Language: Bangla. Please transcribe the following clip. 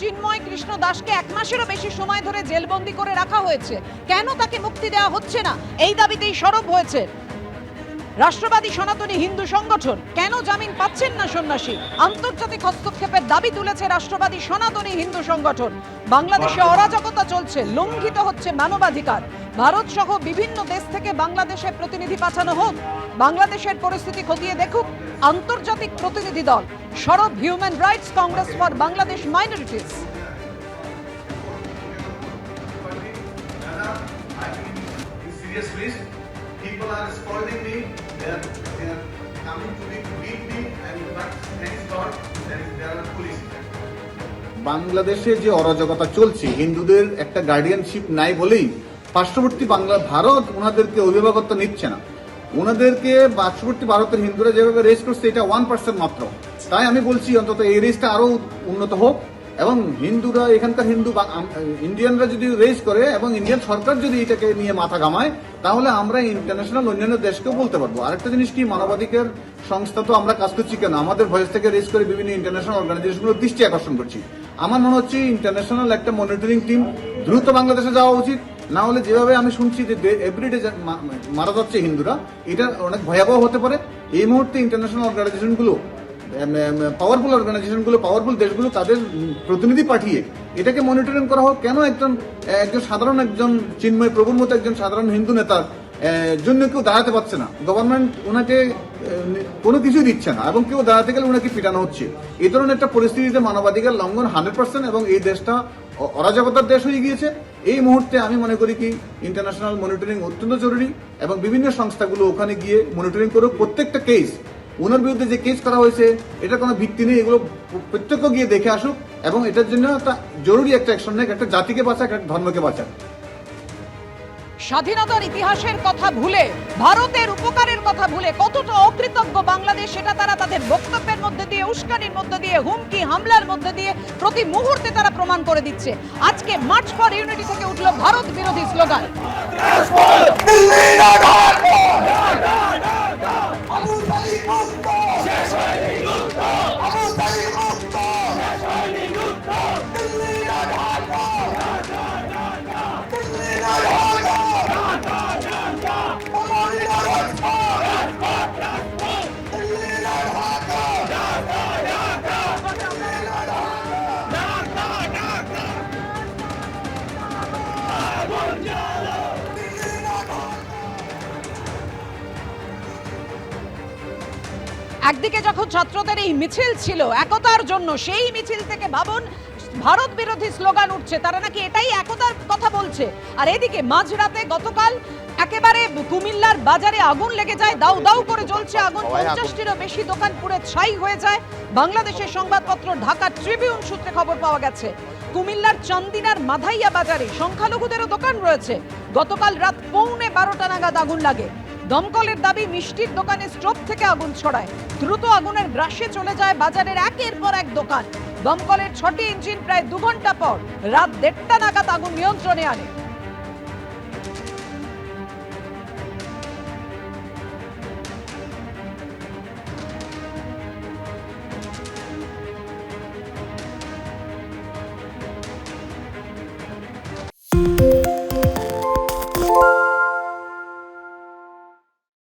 চিন্ময় কৃষ্ণ দাসকে 1 মাসেরও বেশি সময় ধরে জেলবন্দি করে রাখা হয়েছে, কেন তাকে মুক্তি দেওয়া হচ্ছে না? এই দাবিতেই সরব হয়েছে রাষ্ট্রবাদী সনাতনী হিন্দু সংগঠন। কেন জামিন পাচ্ছেন না সন্ন্যাসী? আন্তর্জাতিক হস্তক্ষেপের দাবি তুলেছে রাষ্ট্রবাদী সনাতনী হিন্দু সংগঠন। বাংলাদেশে অরাজকতা চলছে, লঙ্ঘিত হচ্ছে মানবাধিকার। ভারত সহ বিভিন্ন দেশ থেকে বাংলাদেশে প্রতিনিধি পাঠানো হোক, বাংলাদেশের পরিস্থিতি খতিয়ে দেখুক আন্তর্জাতিক প্রতিনিধি দল। সরব human rights Congress for Bangladesh minorities. People are scolding me, they are coming to me to beat me, and but thanks God there are police. বাংলাদেশে যে অরাজকতা চলছে, হিন্দুদের একটা গার্ডিয়ানশিপ নাই বলেই পার্শ্ববর্তী ভারত ওনাদেরকে অভিভাবকত্ব নিচ্ছে না। ওনাদেরকে পার্শ্ববর্তী ভারতের হিন্দুরা যেভাবে রেস করছে এটা 1% মাত্র। তাই আমি বলছি অন্তত এই রেসটা আরো উন্নত হোক এবং হিন্দুরা, এখানকার হিন্দু ইন্ডিয়ানরা যদি রেস করে এবং ইন্ডিয়ান সরকার যদি এটাকে নিয়ে মাথা ঘামায়, তাহলে আমরা ইন্টারন্যাশনাল অন্যান্য দেশকেও বলতে পারবো। আরেকটা জিনিস কি, মানবাধিকার সংস্থা তো আমরা কাজ করছি কেন, আমাদের ভয়েস থেকে রেস করে বিভিন্ন ইন্টারন্যাশনাল অর্গানাইজেশনগুলোর দৃষ্টি আকর্ষণ করছি। আমার মনে হচ্ছে ইন্টারন্যাশনাল একটা মনিটরিং টিম দ্রুত বাংলাদেশে যাওয়া উচিত। না হলে যেভাবে আমি শুনছি যে এভরিডে মারা যাচ্ছে হিন্দুরা, এটা অনেক ভয়াবহ হতে পারে। এই মুহূর্তে ইন্টারন্যাশনাল অর্গানাইজেশনগুলো, পাওয়ারফুল দেশগুলো তাদের প্রতিনিধি পাঠিয়ে এটাকে মনিটরিং করা হোক। কেন একজন সাধারণ চিন্ময় প্রভুর মতো একজন সাধারণ হিন্দু নেতার জন্য কেউ দাঁড়াতে পারছে না, গভর্নমেন্ট ওনাকে কোনো কিছুই দিচ্ছে না এবং কেউ দাঁড়াতে গেলে ওনাকে পিটানো হচ্ছে। এই ধরনের একটা পরিস্থিতিতে মানবাধিকার লঙ্ঘন 100% এবং এই দেশটা অরাজকতার দেশ হয়ে গিয়েছে। এই মুহূর্তে আমি মনে করি কি ইন্টারন্যাশনাল মনিটরিং অত্যন্ত জরুরি এবং বিভিন্ন সংস্থাগুলো ওখানে গিয়ে মনিটরিং করুক। প্রত্যেকটা কেস, ওনার বিরুদ্ধে যে কেস করা হয়েছে এটা কোনো ভিত্তি নেই, এগুলো প্রত্যক্ষ গিয়ে দেখে আসুক এবং এটার জন্য একটা জরুরি একটা অ্যাকশন নেই, একটা জাতিকে বাঁচাক, একটা ধর্মকে বাঁচাক। স্বাধীনতার ইতিহাসের কথা ভুলে, ভারতের উপকারের কথা ভুলে কতটা অকৃতজ্ঞ বাংলাদেশ, সেটা তারা তাদের বক্তব্যের মধ্যে দিয়ে, উস্কানির মধ্যে দিয়ে, হুমকি হামলার মধ্যে দিয়ে প্রতি মুহূর্তে তারা প্রমাণ করে দিচ্ছে। আজকে মার্চ ফর ইউনিটি থেকে উঠল ভারত বিরোধী স্লোগান। একদিকে যখন ছাত্রদের এই মিছিল ছিল একতার জন্য, সেই মিছিল থেকে ভাবুন ভারত বিরোধী স্লোগান উঠছে, তারা নাকি এটাই একতার কথা বলছে। আর এদিকে মাঝরাতে গতকাল একেবারে কুমিল্লার বাজারে আগুন লেগে যায়, দাউ দাউ করে জ্বলছে আগুন, 50টিরও বেশি দোকান পুড়ে ছাই হয়ে যায়। বাংলাদেশের সংবাদপত্র ঢাকা ট্রিবিউন সূত্রে খবর পাওয়া গেছে কুমিল্লার চান্দিনার মাধাইয়া বাজারে সংখ্যালঘুদেরও দোকান রয়েছে। গতকাল রাত 11:15 নাগাদ আগুন লাগে। দমকলের দাবি মিষ্টির দোকানে স্টোভ থেকে আগুন ছড়ায়, দ্রুত আগুনের গ্রাসে চলে যায় বাজারের একের পর এক দোকান। দমকলের 6টি ইঞ্জিন প্রায় 2 ঘন্টা পর রাত 1:30 নাগাদ আগুন নিয়ন্ত্রণে আনে।